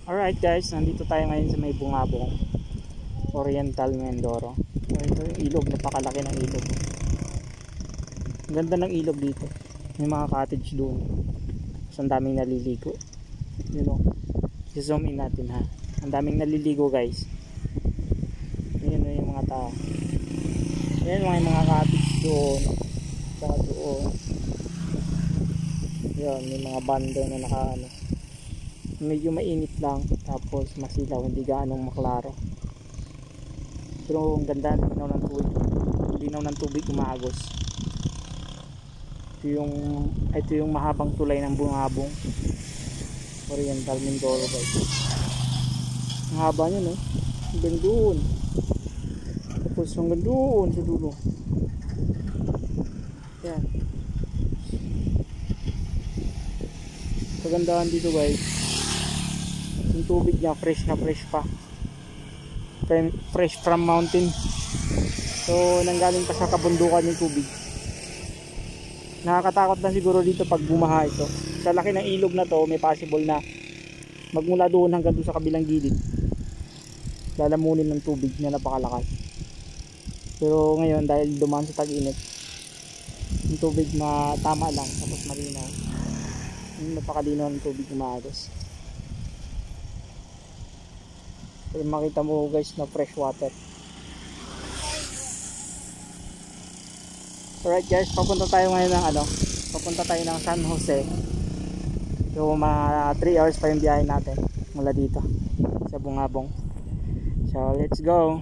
Alright guys, nandito tayo ngayon sa may Bungabong, Oriental Mindoro. Ito yung ilog, napakalaki ng ilog. Ang ganda ng ilog dito. May mga cottage doon. So, ang daming naliligo. You know, zoom in natin ha. Ang daming naliligo guys. Yun yung mga tao. Yan yung mga cottage doon. Saka doon. Yan, may mga bando na nakaano. Medyo mainit lang, tapos masilaw, hindi gaanong maklaro. Pero ang ganda, linaw ng tubig umaagos. Ito yung mahabang tulay ng Bungabong, Oriental Mindoro guys. Ang haba niya no, hanggang doon, tapos hanggang doon sa dulo. Yan, kagandahan dito guys, yung tubig niya fresh na fresh pa, fresh from mountain. So nanggaling pa sa kabundukan yung tubig. Nakakatakot na siguro dito pag bumaha ito. Sa laki ng ilog na to, may possible na magmula doon hanggang doon sa kabilang gilid lalamunin ng tubig na napakalakas. Pero ngayon dahil dumaan sa tag-init, yung tubig na tama lang, tapos malinaw, yung napakalinaw ng tubig umaagos. Pero makita mo guys na fresh water. Alright guys, papunta tayo ngayon ng papunta tayo ng San Jose. So mga 3 hours pa yung biyahe natin mula dito sa Bungabong. So let's go.